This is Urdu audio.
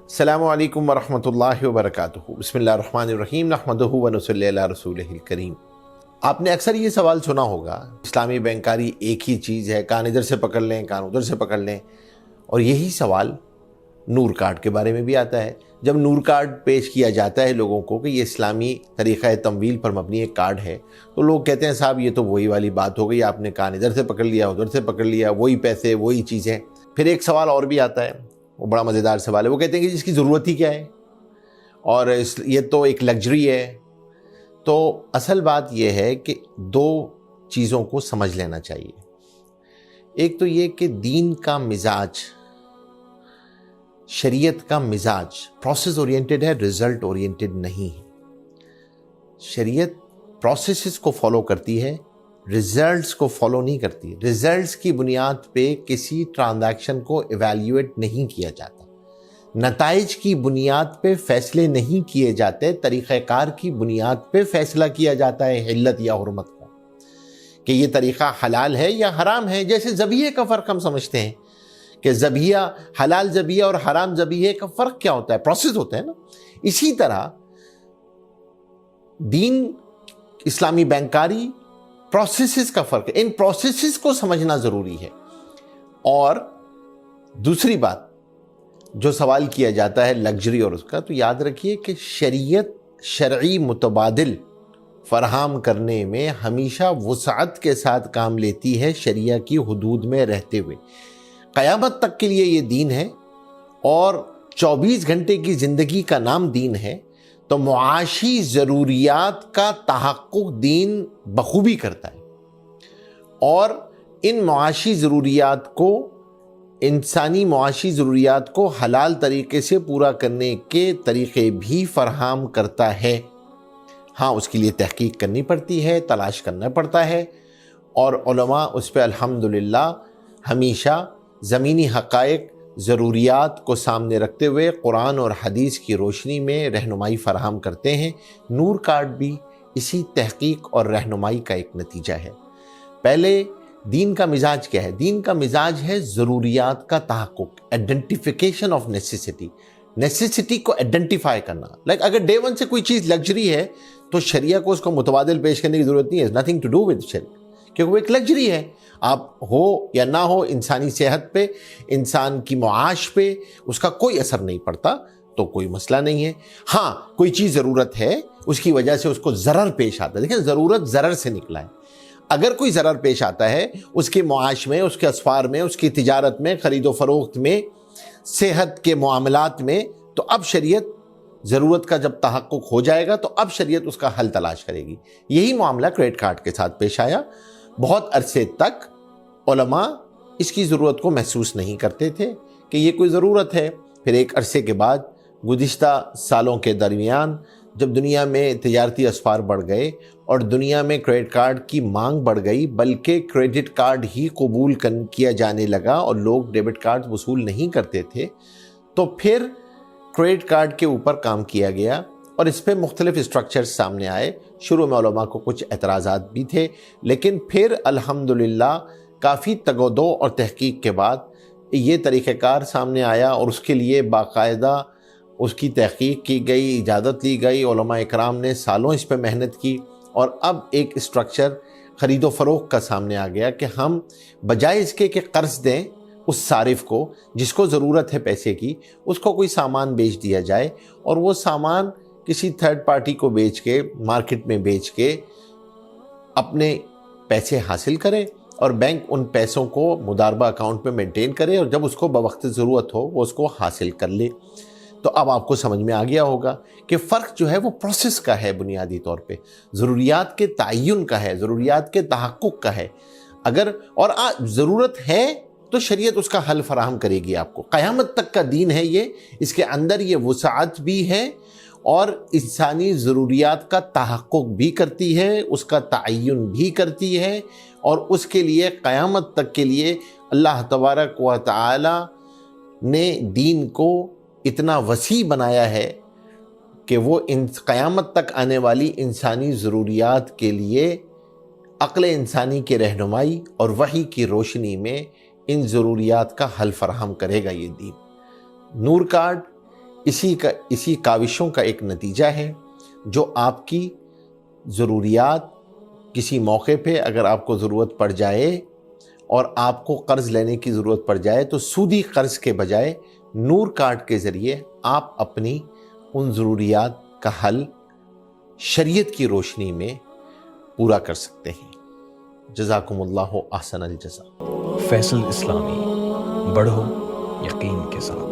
السلام علیکم ورحمۃ اللہ وبرکاتہ۔ بسم اللہ الرحمن الرحیم، نحمدہ ونصلی علی رسولہ الکریم۔ آپ نے اکثر یہ سوال سنا ہوگا، اسلامی بینکاری ایک ہی چیز ہے، کان ادھر سے پکڑ لیں کان ادھر سے پکڑ لیں، اور یہی سوال نور کارڈ کے بارے میں بھی آتا ہے۔ جب نور کارڈ پیش کیا جاتا ہے لوگوں کو کہ یہ اسلامی طریقہ تمویل پر مبنی ایک کارڈ ہے، تو لوگ کہتے ہیں صاحب یہ تو وہی والی بات ہو گئی، آپ نے کان ادھر سے پکڑ لیا ادھر سے پکڑ لیا، وہی پیسے وہی چیزیں۔ پھر ایک سوال اور بھی آتا ہے، وہ بڑا مزیدار سوال ہے، وہ کہتے ہیں کہ اس کی ضرورت ہی کیا ہے، اور یہ تو ایک لگژری ہے۔ تو اصل بات یہ ہے کہ دو چیزوں کو سمجھ لینا چاہیے۔ ایک تو یہ کہ دین کا مزاج، شریعت کا مزاج پروسیس اورینٹڈ ہے، رزلٹ اورینٹڈ نہیں ہے۔ شریعت پروسیسز کو فالو کرتی ہے، ریزلٹس کو فالو نہیں کرتی۔ ریزلٹس کی بنیاد پہ کسی ٹرانزیکشن کو ایویلیویٹ نہیں کیا جاتا، نتائج کی بنیاد پہ فیصلے نہیں کیے جاتے، طریقہ کار کی بنیاد پہ فیصلہ کیا جاتا ہے حلت یا حرمت کا، کہ یہ طریقہ حلال ہے یا حرام ہے۔ جیسے ذبیحے کا فرق ہم سمجھتے ہیں کہ ذبیحہ، حلال ذبیحہ اور حرام ذبیحے کا فرق کیا ہوتا ہے، پروسیس ہوتا ہے نا۔ اسی طرح دین، اسلامی بینکاری، پروسیسز کا فرق ہے، ان پروسیسز کو سمجھنا ضروری ہے۔ اور دوسری بات جو سوال کیا جاتا ہے لگژری اور اس کا، تو یاد رکھیے کہ شریعت شرعی متبادل فراہم کرنے میں ہمیشہ وسعت کے ساتھ کام لیتی ہے، شریعہ کی حدود میں رہتے ہوئے۔ قیامت تک کے لیے یہ دین ہے، اور 24 گھنٹے کی زندگی کا نام دین ہے، تو معاشی ضروریات کا تحقق دین بخوبی کرتا ہے، اور ان معاشی ضروریات کو، انسانی معاشی ضروریات کو حلال طریقے سے پورا کرنے کے طریقے بھی فراہم کرتا ہے۔ ہاں، اس کے لیے تحقیق کرنی پڑتی ہے، تلاش کرنا پڑتا ہے، اور علماء اس پہ الحمدللہ ہمیشہ زمینی حقائق، ضروریات کو سامنے رکھتے ہوئے قرآن اور حدیث کی روشنی میں رہنمائی فراہم کرتے ہیں۔ نور کارڈ بھی اسی تحقیق اور رہنمائی کا ایک نتیجہ ہے۔ پہلے دین کا مزاج کیا ہے؟ دین کا مزاج ہے ضروریات کا تحقق، آئیڈینٹیفیکیشن آف نیسیسٹی، نیسیسٹی کو آئیڈینٹیفائی کرنا۔ اگر ڈے ون سے کوئی چیز لگژری ہے تو شریعہ کو اس کو متبادل پیش کرنے کی ضرورت نہیں ہے، نتھنگ ٹو ڈو ود شریعہ، کیونکہ وہ ایک لگژری ہے۔ آپ ہو یا نہ ہو، انسانی صحت پہ، انسان کی معاش پہ اس کا کوئی اثر نہیں پڑتا، تو کوئی مسئلہ نہیں ہے۔ ہاں، کوئی چیز ضرورت ہے، اس کی وجہ سے اس کو ضرر پیش آتا ہے۔ دیکھیں، ضرورت ضرر سے نکلا ہے۔ اگر کوئی ضرر پیش آتا ہے اس کے معاش میں، اس کے اسفار میں، اس کی تجارت میں، خرید و فروخت میں، صحت کے معاملات میں، تو اب شریعت ضرورت کا جب تحقق ہو جائے گا تو اب شریعت اس کا حل تلاش کرے گی۔ یہی معاملہ کریڈٹ کارڈ کے ساتھ پیش آیا۔ بہت عرصے تک علماء اس کی ضرورت کو محسوس نہیں کرتے تھے کہ یہ کوئی ضرورت ہے۔ پھر ایک عرصے کے بعد، گزشتہ سالوں کے درمیان، جب دنیا میں تجارتی اسفار بڑھ گئے اور دنیا میں کریڈٹ کارڈ کی مانگ بڑھ گئی، بلکہ کریڈٹ کارڈ ہی قبول کیا جانے لگا اور لوگ ڈیبٹ کارڈ وصول نہیں کرتے تھے، تو پھر کریڈٹ کارڈ کے اوپر کام کیا گیا اور اس پہ مختلف اسٹرکچرز سامنے آئے۔ شروع میں علماء کو کچھ اعتراضات بھی تھے، لیکن پھر الحمدللہ کافی تگ و دو اور تحقیق کے بعد یہ طریقہ کار سامنے آیا، اور اس کے لیے باقاعدہ اس کی تحقیق کی گئی، اجازت لی گئی، علماء اکرام نے سالوں اس پہ محنت کی، اور اب ایک اسٹرکچر خرید و فروخت کا سامنے آ گیا کہ ہم بجائے اس کے کہ قرض دیں اس صارف کو جس کو ضرورت ہے پیسے کی، اس کو کوئی سامان بیچ دیا جائے، اور وہ سامان کسی تھرڈ پارٹی کو بیچ کے، مارکیٹ میں بیچ کے اپنے پیسے حاصل کرے، اور بینک ان پیسوں کو مضاربہ اکاؤنٹ میں مینٹین کرے، اور جب اس کو بوقت ضرورت ہو وہ اس کو حاصل کر لے۔ تو اب آپ کو سمجھ میں آ گیا ہوگا کہ فرق جو ہے وہ پروسیس کا ہے، بنیادی طور پہ ضروریات کے تعین کا ہے، ضروریات کے تحقق کا ہے۔ اگر اور ضرورت ہے تو شریعت اس کا حل فراہم کرے گی آپ کو۔ قیامت تک کا دین ہے یہ، اس کے اندر یہ وسعت بھی ہے، اور انسانی ضروریات کا تحقق بھی کرتی ہے، اس کا تعین بھی کرتی ہے، اور اس کے لیے قیامت تک کے لیے اللہ تبارک و تعالی نے دین کو اتنا وسیع بنایا ہے کہ وہ قیامت تک آنے والی انسانی ضروریات کے لیے عقل انسانی کی رہنمائی اور وحی کی روشنی میں ان ضروریات کا حل فراہم کرے گا۔ یہ دین نور کارڈ اسی کاوشوں کا ایک نتیجہ ہے جو آپ کی ضروریات کسی موقع پہ اگر آپ کو ضرورت پڑ جائے اور آپ کو قرض لینے کی ضرورت پڑ جائے تو سودی قرض کے بجائے نور کارڈ کے ذریعے آپ اپنی ان ضروریات کا حل شریعت کی روشنی میں پورا کر سکتے ہیں۔ جزاکم اللہ احسن الجزا۔ فیصل اسلامی، بڑھو یقین کے ساتھ۔